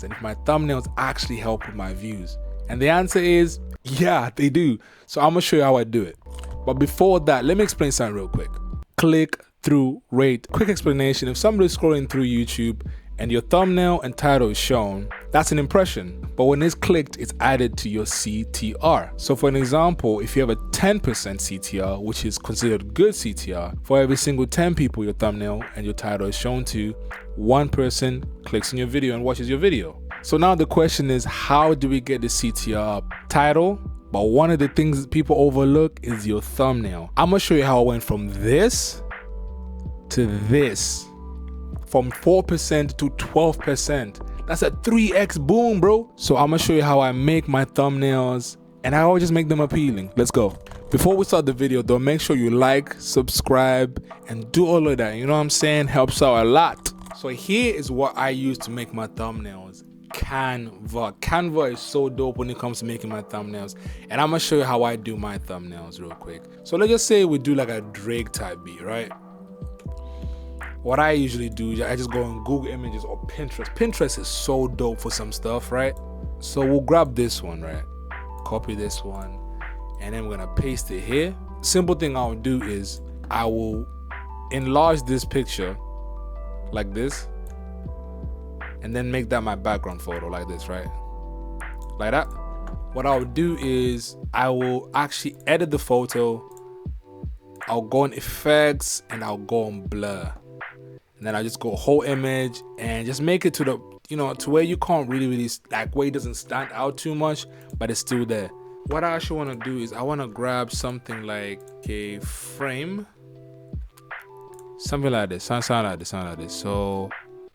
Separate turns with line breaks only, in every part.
and if my thumbnails actually help with my views. And the answer is, yeah, they do. So I'm gonna show you how I do it. But before that, let me explain something real quick. Click through rate. Quick explanation: if somebody's scrolling through YouTube and your thumbnail and title is shown, that's an impression. But when it's clicked, it's added to your CTR. So for an example, if you have a 10% CTR, which is considered good CTR, for every single 10 people your thumbnail and your title is shown to, one person clicks on your video and watches your video. So now the question is, how do we get the CTR up? Title, but one of the things that people overlook is your thumbnail. I'm gonna show you how I went from this to this. From 4% to 12%. That's a 3x boom, bro. So I'm gonna show you how I make my thumbnails, and I always just make them appealing. Let's go. Before we start the video though, make sure you like, subscribe, and do all of that. You know what I'm saying? Helps out a lot. So here is what I use to make my thumbnails. Canva. Canva is so dope when it comes to making my thumbnails, and I'm gonna show you how I do my thumbnails real quick. So let's just say we do like a Drake type beat, right? What I usually do, I just go on Google Images or Pinterest. Pinterest is so dope for some stuff, right? So we'll grab this one, right? Copy this one, and then we're gonna paste it here. Simple thing I'll do is I will enlarge this picture like this, and then make that my background photo like this, right? Like that. What I'll do is I will actually edit the photo. I'll go on effects and I'll go on blur. And then I just go whole image and just make it to the, to where you can't really, like where it doesn't stand out too much, but it's still there. What I actually want to do is I want to grab something like a frame. Something like this, sound like this. So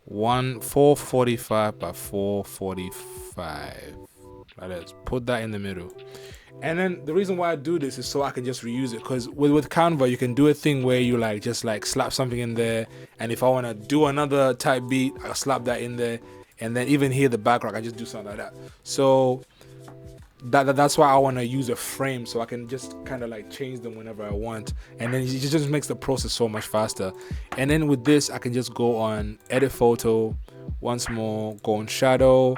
445 by 445. Like this. Put that in the middle. And then the reason why I do this is so I can just reuse it, because with Canva you can do a thing where you just slap something in there, and if I want to do another type beat, I'll slap that in there, and then even here the background I just do something like that. So that's why I want to use a frame, so I can just kind of change them whenever I want, and then it just makes the process so much faster. And then with this I can just go on edit photo once more, go on shadow,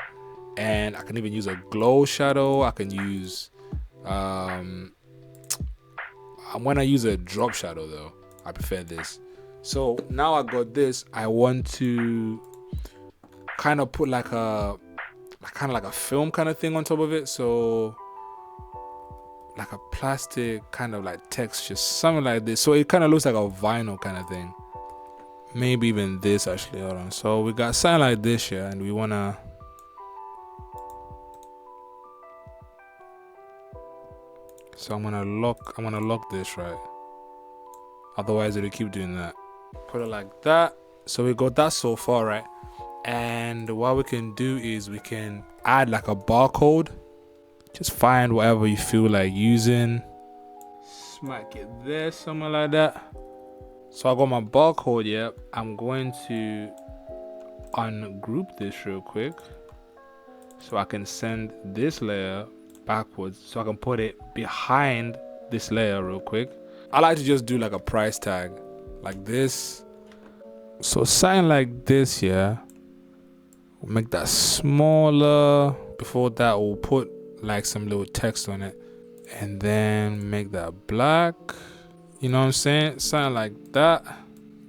and I can even use a glow shadow. I can use when I use a drop shadow though, I prefer this. So now I got this, I want to kind of put like a film kind of thing on top of it, so like a plastic kind of texture, something like this, so it kind of looks like a vinyl kind of thing. Maybe even this actually. Hold on. So we got something like this here, and we wanna I'm gonna lock this, right? Otherwise it'll keep doing that. Put it like that. So we got that so far, right? And what we can do is we can add like a barcode. Just find whatever you feel like using. Smack it there, something like that. So I got my barcode, yeah. I'm going to ungroup this real quick, so I can send this layer backwards, so I can put it behind this layer real quick. I like to just do like a price tag like this. So something like this, yeah. We'll make that smaller. Before that we'll put like some little text on it, and then make that black. You know what I'm saying? Something like that.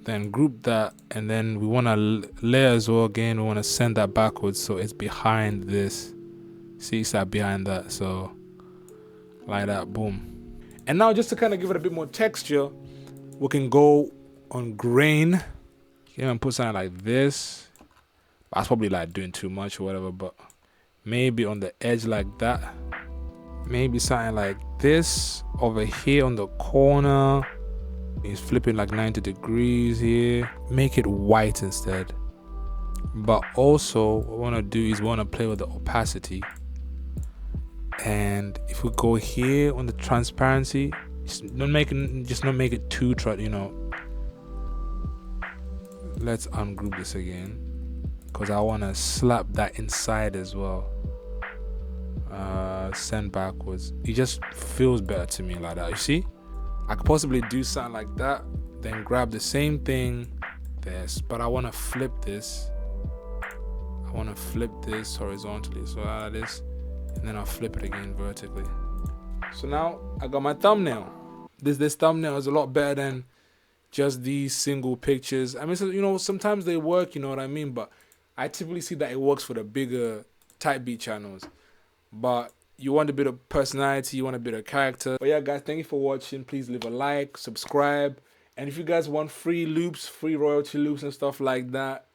Then group that, and then we want to layer as well. Again, we want to send that backwards, so it's behind this. See, it's like behind that, so like that, boom. And now just to kind of give it a bit more texture, we can go on grain. You can put something like this. That's probably doing too much or whatever, but maybe on the edge like that. Maybe something like this over here on the corner. He's flipping 90 degrees here. Make it white instead. But also what we want to do is we want to play with the opacity. And if we go here on the transparency, just not make it too let's ungroup this again, because I want to slap that inside as well. Send backwards. It just feels better to me like that. You see, I could possibly do something like that, then grab the same thing, but I want to flip this. I want to flip this horizontally, so I add this, and then I'll flip it again vertically. So now I got my thumbnail. This thumbnail is a lot better than just these single pictures. I mean, so, you know, sometimes they work, you know what I mean, but I typically see that it works for the bigger type beat channels. But you want a bit of personality, you want a bit of character. But yeah, guys, thank you for watching. Please leave a like, subscribe, and if you guys want free loops, free royalty loops and stuff like that,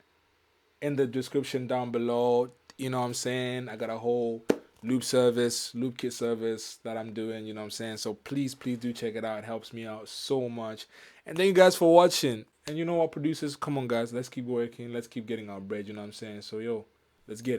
in the description down below, you know what I'm saying, I got a whole loop kit service that I'm doing, you know what I'm saying. So please do check it out. It helps me out so much. And thank you guys for watching. And you know what, producers, come on guys, let's keep working, let's keep getting our bread, you know what I'm saying. So yo, let's get it.